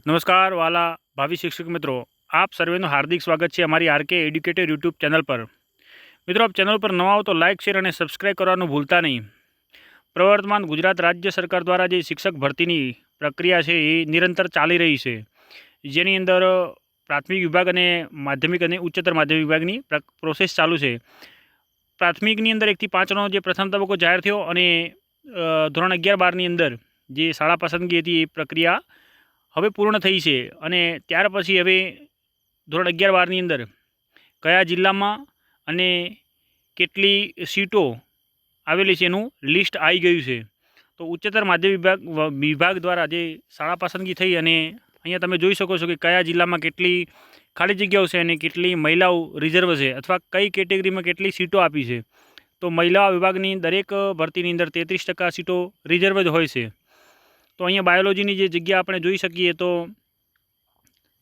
नमस्कार वाला भावी शिक्षक मित्रों, आप सर्वेનું हार्दिक स्वागत છે અમારી આરકે એડ્યુકેટર યુટ્યુબ ચેનલ પર। મિત્રો, આપ ચેનલ પર નવા હો તો લાઇક શેર અને સબસ્ક્રાઇબ કરવાનું ભૂલતા નહીં। પ્રવર્તમાન ગુજરાત રાજ્ય સરકાર દ્વારા જે શિક્ષક ભરતીની પ્રક્રિયા છે એ નિરંતર ચાલી રહી છે, જેની અંદર પ્રાથમિક વિભાગ અને માધ્યમિક અને ઉચ્ચતર માધ્યમિક વિભાગની પ્રોસેસ ચાલુ છે। પ્રાથમિકની અંદર 1 થી 5નો જે પ્રથમ તબક્કો જાહેર થયો અને ધોરણ 11-12ની અંદર જે શાળા પસંદગી હતી એ પ્રક્રિયા હવે પૂર્ણ થઈ છે। અને ત્યાર પછી હવે ધોરણ 11-12ની અંદર કયા જિલ્લામાં અને કેટલી સીટો આવેલી છે એનું લિસ્ટ આવી ગયું છે। તો ઉચ્ચતર માધ્યમિક વિભાગ દ્વારા જે શાળા પસંદગી થઈ અને અહીંયા તમે જોઈ શકો છો કે કયા જિલ્લામાં કેટલી ખાલી જગ્યાઓ છે અને કેટલી મહિલાઓ રિઝર્વ છે અથવા કઈ કેટેગરીમાં કેટલી સીટો આપી છે। તો મહિલા વિભાગની દરેક ભરતીની અંદર 33% સીટો રિઝર્વ જ હોય છે। તો અહીંયા બાયોલોજીની જે જગ્યા આપણે જોઈ શકીએ તો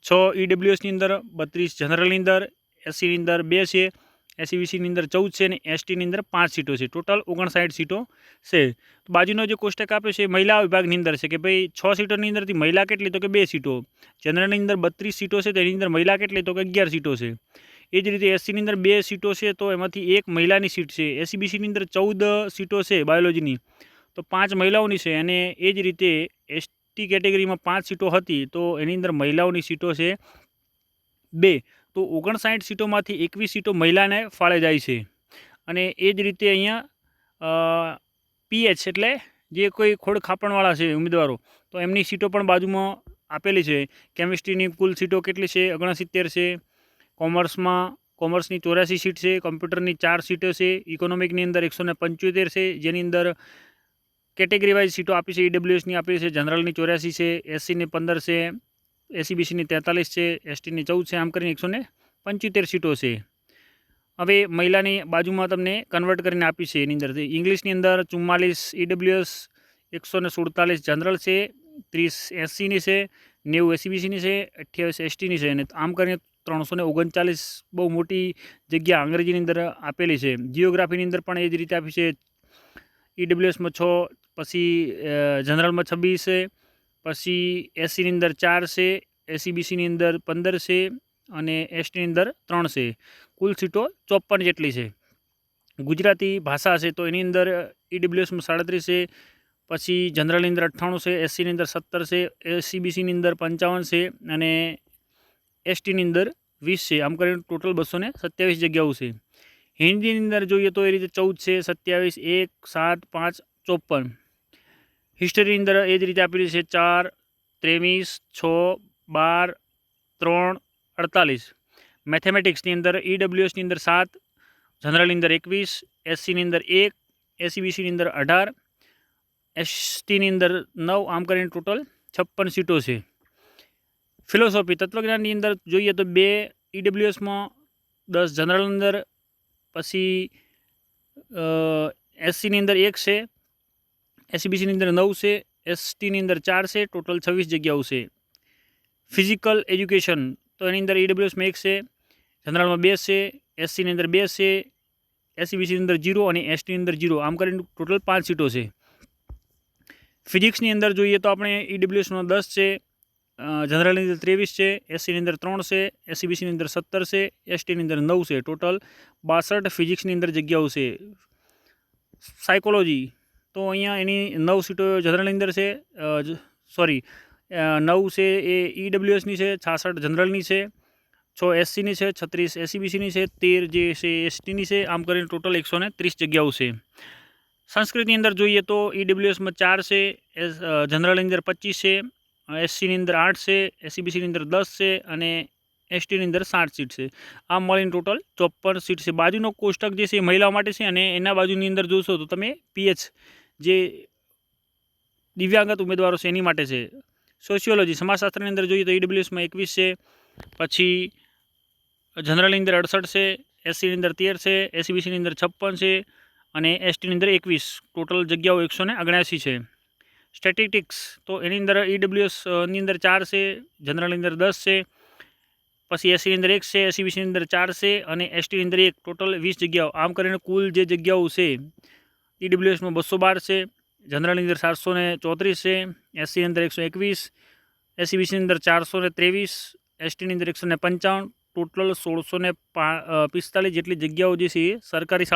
6 ઈડબ્લ્યુએસની અંદર, 32 જનરલની અંદર, એસસીની અંદર 2 છે, એસસીબીસીની અંદર 14 છે અને એસટીની અંદર 5 સીટો છે। ટોટલ 59 સીટો છે। તો બાજુનો જે કોષ્ટક આપ્યો છે મહિલા વિભાગની અંદર છે કે ભાઈ 6 સીટોની અંદરથી મહિલા કેટલી, તો કે 2 સીટો। જનરલની અંદર 32 સીટો છે, તેની અંદર મહિલા કેટલી, તો કે 11 સીટો છે। એ જ રીતે એસસીની અંદર 2 સીટો છે, તો એમાંથી 1 મહિલાની સીટ છે। એસસીબીસીની અંદર 14 સીટો છે બાયોલોજીની, તો 5 મહિલાઓની છે। અને એ જ રીતે એસટી કેટેગરીમાં 5 સીટો હતી, તો એની અંદર મહિલાઓની સીટો છે 2। તો 59 સીટોમાંથી 21 સીટો મહિલાને ફાળે જાય છે। અને એ જ રીતે અહીંયા પીએચ એટલે જે કોઈ ખોડ ખાપણવાળા છે ઉમેદવારો, તો એમની સીટો પણ બાજુમાં આપેલી છે। કેમિસ્ટ્રીની કુલ સીટો કેટલી છે? 69 છે। કોમર્સની 84 સીટ છે। કમ્પ્યુટરની 4 સીટો છે। ઇકોનોમિકની અંદર 175 છે, જેની અંદર કેટેગરી વાઇઝ સીટો આપી છે। ઈડબ્લ્યુએસની આપી છે, જનરલની 84 છે, એસસીની 15 છે, એસસીબીસીની 43 છે, એસટીની 14 છે, આમ કરીને 175 સીટો છે। હવે મહિલાની બાજુમાં તમને કન્વર્ટ કરીને આપી છે। એની અંદરથી ઇંગ્લિશની અંદર 44 ઈડબ્લ્યુએસ, 147 જનરલ છે, 30 એસસીની છે, 90 એસસીબીસીની છે, 28 એસટીની છે, અને આમ કરીને 339 બહુ મોટી જગ્યા અંગ્રેજીની અંદર આપેલી છે। જિયોગ્રાફીની અંદર પણ એ જ રીતે આપી છે। ઈડબ્લ્યુએસમાં 6, પછી જનરલમાં 26 છે, પછી એસસીની અંદર 4 છે, એસસીબીસીની અંદર 15 છે અને એસટીની અંદર 3 છે। કુલ સીટો 54 જેટલી છે। ગુજરાતી ભાષા છે, તો એની અંદર ઈડબ્લ્યુએસમાં 37 છે, પછી જનરલની અંદર 98 છે, એસસીની અંદર 17 છે, એસસીબીસીની અંદર 55 છે અને એસટીની અંદર 20 છે। આમ કરીને ટોટલ 227 જગ્યાઓ છે। હિન્દીની અંદર જોઈએ તો એ રીતે 14 છે, 27, 1, 7, 5, 54। હિસ્ટરીની અંદર એ જ રીતે આપેલી છે 4, 23, 6, 12, 3, 48। મેથેમેટિક્સની અંદર ઈડબ્લ્યુએસની અંદર 7, જનરલની અંદર 21, એસસીની અંદર 1, એસસીબીસીની અંદર 18, એસટીની અંદર 9, આમ કરીને ટોટલ 56 સીટો છે। ફિલોસોફી તત્વજ્ઞાનની અંદર જોઈએ તો 2 ઈડબ્લ્યુએસમાં, 10 જનરલની અંદર, પછી એસસીની અંદર 1 છે, એસસીબીસીની અંદર 9 છે, એસટીની અંદર 4 છે, ટોટલ 26 જગ્યાઓ છે। ફિઝિકલ એજ્યુકેશન, તો એની અંદર ઈડબ્લ્યુએસમાં 1 છે, જનરલમાં 2 છે, એસસીની અંદર 2 છે, એસસીબીસીની અંદર 0 અને એસટીની અંદર 0, આમ કરીને ટોટલ 5 સીટો છે। ફિઝિક્સની અંદર જોઈએ તો આપણે ઈડબ્લ્યુએસમાં 10 છે, જનરલની અંદર 23 છે, એસસીની અંદર 3 છે, એસસીબીસીની અંદર 17 છે, એસટીની અંદર 9 છે, ટોટલ 62 ફિઝિક્સની અંદર જગ્યાઓ છે। સાયકોલોજી, તો અહીંયા એની 9 સીટો જનરલની અંદર છે, 9 છે એ ઈડબ્લ્યુએસની છે, 66 જનરલની છે, 6 એસસીની છે, 36 એસસીબીસીની છે, 13 જે છે એસટીની છે, આમ કરીને ટોટલ 130 જગ્યાઓ છે। સંસ્કૃતની અંદર જોઈએ તો ઈડબ્લ્યુએસમાં 4 છે, જનરલની અંદર 25 છે, એસસીની અંદર 8 છે, એસસીબીસીની અંદર 10 છે અને એસટીની અંદર 60 સીટ છે। આમ મળીને ટોટલ 54 સીટ છે। બાજુનો કોષ્ટક જે છે એ મહિલાઓ માટે છે અને એના બાજુની અંદર જોશો તો તમે પીએચ જે દિવ્યાંગત ઉમેદવારો છે એની માટે છે। સોશિયોલોજી સમાજશાસ્ત્રની અંદર જોઈએ તો ઈડબ્લ્યુએસમાં 21 છે, પછી જનરલની અંદર 68 છે, એસસીની અંદર 13 છે, એસસીબીસીની અંદર 56 છે અને એસટીની અંદર 21, ટોટલ જગ્યાઓ 179 છે। સ્ટેટિસ્ટિક્સ, તો એની અંદર ઈડબ્લ્યુએસની અંદર 4 છે, જનરલની અંદર 10 છે, પછી એસસીની અંદર 1 છે, એસસીબીસીની અંદર 4 છે અને એસટીની અંદર 1, ટોટલ 20 જગ્યાઓ। આમ કરીને કુલ જે જગ્યાઓ છે ઈડબ્લ્યુએસમાં 212 છે, જનરલની અંદર 734 છે, એસસીની અંદર 121, SCBCની અંદર 423, STની અંદર 155, ટોટલ 1645 જેટલી જગ્યાઓ જે છે એ સરકારી